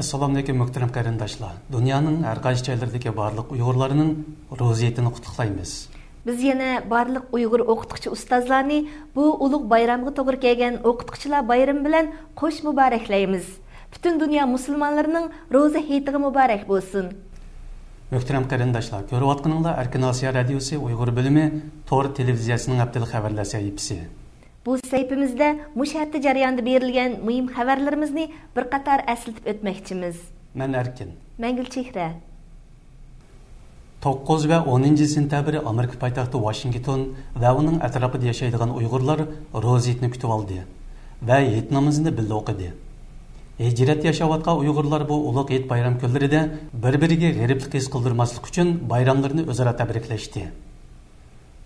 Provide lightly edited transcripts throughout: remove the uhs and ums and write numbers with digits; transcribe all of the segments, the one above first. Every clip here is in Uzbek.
Assalamualaikum muhtaram qarindoshlar. Dunyoning har qaysi joylaridagi barliq Uyg'urlarning ro'ziyatini qutlaymiz. Biz yana barliq Uyg'ur o'qituvchi ustozlarni bu ulug' bayramga to'g'ri kelgan o'qituvchilar bayrami bilan qo'sh muboraklaymiz. Butun dunyo musulmonlarining ro'za hayitiga muborak bo'lsin. Muhtaram qarindoshlar, ko'rayotganinglar Erkin Osiyo radiosi Uyg'ur bo'limi Tor televiziyasining haftalik xabarlar sahifasi. Bu sayfimizda mushatta jarayonida berilgan muhim xabarlarimizni bir qator eslatib o'tmoqchimiz. Men Erkin. Men Gulchehra. 9 va 10 sentabr Amerika poytaxti Washington va uning atrofida yashaydigan Uyg'urlar ro'ziyatni kutib oldi va hayit namozini birga o'qidi. Hijrat yashayotgan Uyg'urlar bu ulug' hayit bayram kunlarida bir-biriga g'ariblik his qildirmaslik uchun bayramlarni o'zaro tabriklashdi.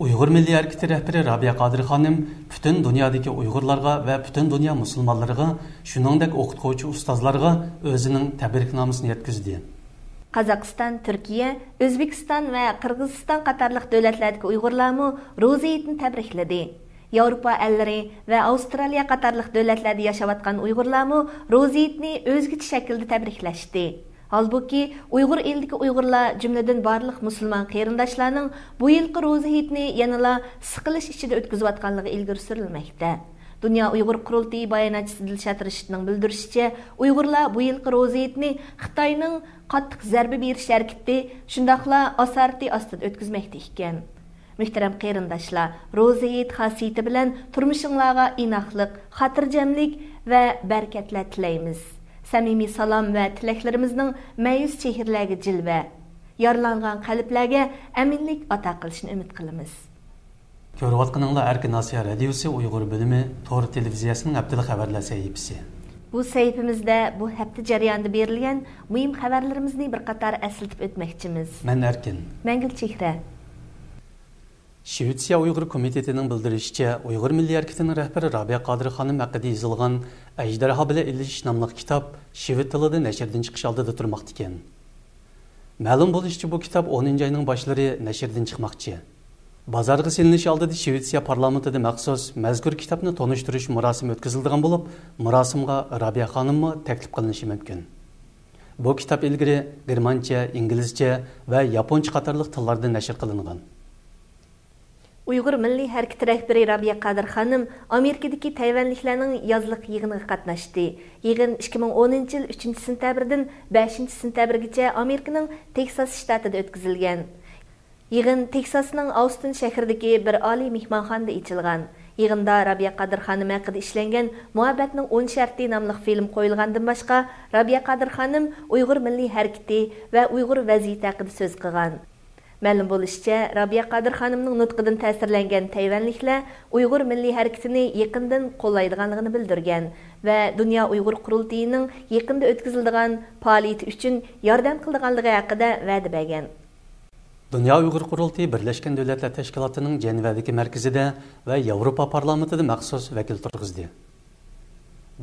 Uyg'ur Milliy Harakati rahbari Rabiya Qodir xonim butun dunyodagi Uyg'urlarga va butun dunyo musulmonlariga, shuningdek o'qituvchi ustozlarga o'zining tabriknomasini yetkazdi. Qozog'iston, Turkiya, O'zbekiston va Qirg'iziston qatorliq davlatlardagi Uyg'urlarmi ro'za hayitini tabrikladi. Yevropa ellari va Avstraliya qatorliq davlatlarda yashayotgan Uyg'urlarmi ro'za hayitini o'zgacha shaklda tabriklashdi. Halbuki Uyg'ur elidagi Uyg'urlar jumladan barliq musulmon qarindoshlarning bu yilgi ro'za hayitini yanada siqilish ichida o'tkazayotganligi ilgari surilmoqda. Dünya Uyghur Qurultayı bayonotchisi Dilshod Rashidning bildirishicha, Uyg'urlar bu yilgi ro'za hayitini Xitoyning qattiq zarba berish harakati, shundaqla asarati ostida o'tkazmoqda ekan. Muhtaram qarindoshlar, ro'za hayit xosiyati bilan turmushingizga inoqlik, xotirjamlik va barakatlar tilaymiz. Samimiy salom va tilaklarimizning mayus chehrlarga jilva, yaralangan qalblarga aminlik ato qilishini umid qilamiz. Ko'rayotganinglar Erkin Osiyo radiosi Uyg'ur bo'limi Tor televiziyasining haftalik xabarlar sahifasi. Bu sayfimizda bu hafta jarayonida berilgan muhim xabarlarimizni bir qator eslatib o'tmoqchimiz. Men Erkin. Men Gulchehra. Shvetsiya Uyg'ur komitetining bildirishicha, Uyg'ur Milliy Harakatining rahbari Rabiya Qodir xonim haqida yozilgan Ejderha bilan ilishish nomli kitob shved tilida nashrdan chiqish oldida turmoqda ekan. Ma'lum bo'lishicha, bu kitob 10-oyning boshlari nashrdan chiqmoqchi. Bozorga silinish oldida Shvetsiya parlamentida maxsus mazkur kitobni tonishtirish murosimi o'tkazilgan bo'lib, murosimga Rabiya xonimmi taklif qilinishi mumkin. Bu kitob ilgari germancha, inglizcha va yaponcha qatorliq tillarda nashr qilingan. Uyg'ur Milliy Harakati rahbari Rabiya Qodir xonim Amerikadagi Tayvanliklarning yozliq yig'iniga qatnashdi. Yig'in 2010 yil 3-sentabrdan 5-sentabrgacha Amerikaning Teksas shtatida o'tkazilgan. Yig'in Teksasning Austin shahridagi bir oliy mehmonxonada ochilgan. Yig'inda Rabiya Qodir xonim haqida ishlangan Muhabbatning 10 sharti nomli film qo'yilgandan boshqa, Rabiya Qodir xonim Uyg'ur Milliy Harakati va Uyg'ur vaziyati haqida so'z qilgan. Ma'lum bo'lishicha, Rabiya Qodir xonimning nutqidan ta'sirlangan Tayvanliklar Uyg'ur Milliy Harakatini yaqindan qo'llaydiganligini bildirgan va Dunyo Uyg'ur Qurultayining yaqinda o'tkaziladigan faoliyati uchun yordam qilganligi haqida va'da bergan. Dunyo Uyg'ur Qurultayi Birlashgan Davlatlar Tashkilotining Jenevadagi markazida va Yevropa parlamentida maxsus vakil turg'izdi.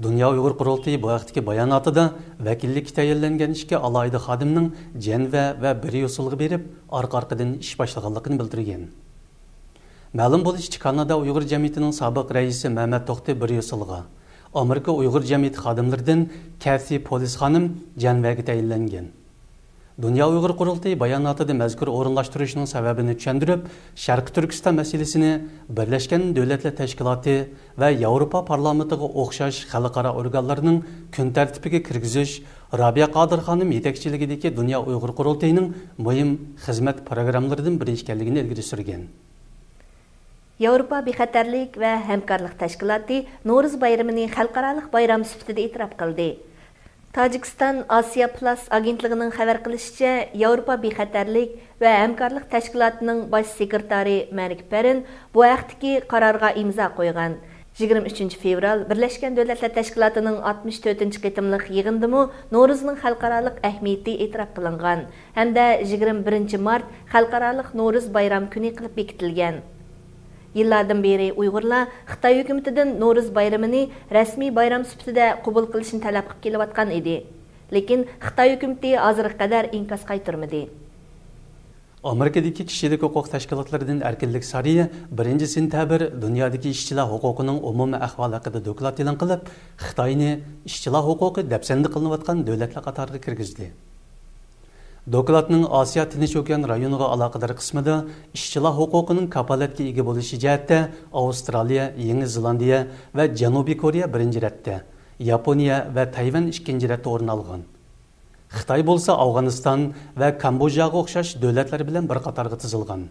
Dunyo Uyg'ur Qurultayi bu vaqtdagi bayonotida vakillikka tayinlangan ishga alohida xodimning Jeneva va Bryusselga berib, orqa-orqadan ish boshlaganligini bildirgan. Ma'lum bo'lishicha, Kanada Uyg'ur jamiyatining sobiq raisi Mehmet To'xti Bryusselga, Amerika Uyg'ur jamiyati xodimlaridan Kathy Polis xonim Jenevaga tayinlangan. Dunyo Uyg'ur Qurultayi bayonotida mazkur o'rinlashtirishning sababini tushuntirib, Sharqi Turkiston masalasini Birlashgan Davlatlar Tashkiloti va Yevropa parlamentiga o'xshash xalqaro organlarning kun tartibiga kirgizish Rabiya Qodir xonim yetakchiligidagi Dunyo Uyg'ur Qurultayining muhim xizmat programmalaridan biri ekanligini ilgari surgan. Yevropa bexatarlik va hamkorlik tashkiloti Navro'z bayramini xalqaro bayram sifatida e'tirof qildi. Tojikiston Asiya Plus agentligining xabar qilishicha, Yevropa bexatarlik va hamkorlik tashkilotining bosh sekretari Marik Perin bu vaqtdagi qarorga imzo qo'ygan. 23 fevral Birlashgan Davlatlar Tashkilotining 64-qitimliq yig'indimi Navro'zning xalqaro ahamiyati e'tirof qilingan hamda 21 mart xalqaro Navro'z bayram kuni qilib bekitilgan. Yillardan beri Uyg'urlar Xitoy hukumatidan Navro'z bayramini rasmiy bayram sifatida qabul qilishni talab qilib kelayotgan edi. Lekin Xitoy hukumati hozirga qadar inkos qaytarmadi. Amerikadagi kishilik huquq tashkilotlaridan erkinlik sariyi 1-sentabr dunyodagi ishchilar huquqining umumiy ahvoli haqida doklad e'lon qilib, Xitoyni ishchilar huquqi dafsanda qilinayotgan davlatlar qatoriga kirgizdi. Dokladning Osiyo Tinch okean rayoniga aloqador qismida ishchilar huquqining kapolatga ega bo'lishi jihatda Avstraliya, Yangi Zelandiya va Janubiy Koreya birinchi ratda, Yaponiya va Tayvan ikkinchi ratda o'rin olgan. Xitoy bo'lsa Afg'oniston va Kambojaga o'xshash davlatlar bilan bir qatorga tizilgan.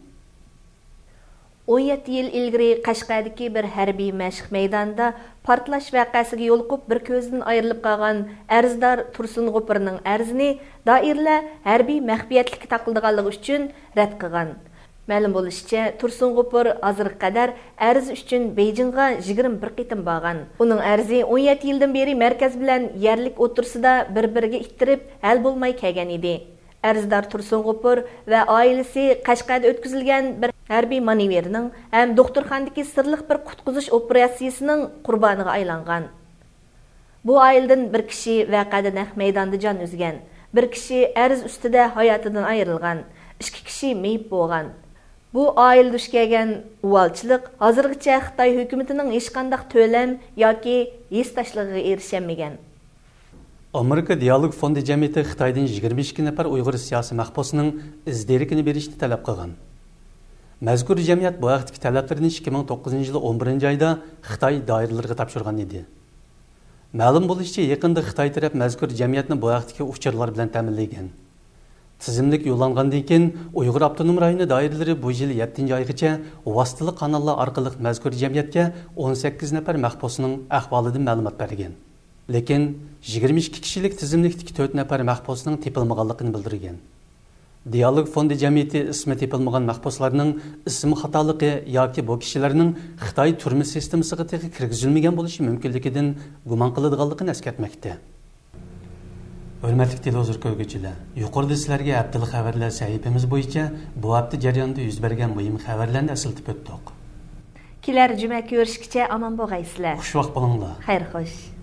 17 yil ilgari Qashqardagi bir harbiy mashq maydonida portlash voqeasiga yo'liqib bir ko'zdan ayrilib qolgan arzdor Tursun G'upurning arzini doiralar harbiy maxfiyatlikka taqildiganligi uchun rad qilgan. Ma'lum bo'lishicha, Tursun G'upur hozirga qadar arz uchun Beijingga 21 qitim borgan. Uning arzi 17 yildan beri markaz bilan yerlik o'tirsida bir-biriga ittirib, hal bo'lmay kelgan edi. Arzdor Tursun G'upur va oilasi Qashqarda o'tkazilgan bir harbiy manevrning ham doktorxonadagi sirliq bir qutqizish operatsiyasining qurboniga aylangan. Bu oiladan bir kishi voqeada naq maydonda jon uzgan, bir kishi arz ustida hayotidan ayrilgan, 2 kishi meyit bo'lgan. Bu oila duch kelgan uvalchilik hozirgacha Xitoy hukumatining hech qanday to'lam yoki hesdashligiga erishamagan. Amerika Dialog Fondi jamiyati Xitoydan 22 nafar Uyg'ur siyosiy mahbusining izderikini berishni talab qilgan. Mazkur jamiyat bu vaqtdagi talablarni 2009 yil 11 oyda Xitoy doiralariga topshirgan edi. Ma'lum bo'lishicha, yaqinda Xitoy taraf mazkur jamiyatni bu vaqtdagi uchurlar bilan ta'minlagan. Tizimlik yo'llangandan keyin Uyg'ur avtonom rayoni doiralari bu yil 7-oygacha vositali kanallar orqali mazkur jamiyatga 18 nafar mahbusning ahvolidan ma'lumot bergan. Lekin 22 kishilik tizimlikdagi 4 nafar mahbusning tepilmaganligini bildirgan. Dialog Fondi jamiyati ismi tepilmagan mahbuslarning ismi xatoligi yoki bu kishilarning Xitoy turmush sistemasiga kirgizilmagan bo'lishi mumkinligidan gumon qilinganligini eskartmoqda. Hurmatli televizor ko'rguvchilar, yuqorida sizlarga haftalik xabarlar sahifamiz bo'yicha bu hafta jarayonida yuz bergan muhim xabarlarni eslatib o'tdik. Kelar juma ko'rishgacha omon bo'lgaysizlar. Xush vaqt bo'linglar. Xayr xo'sh.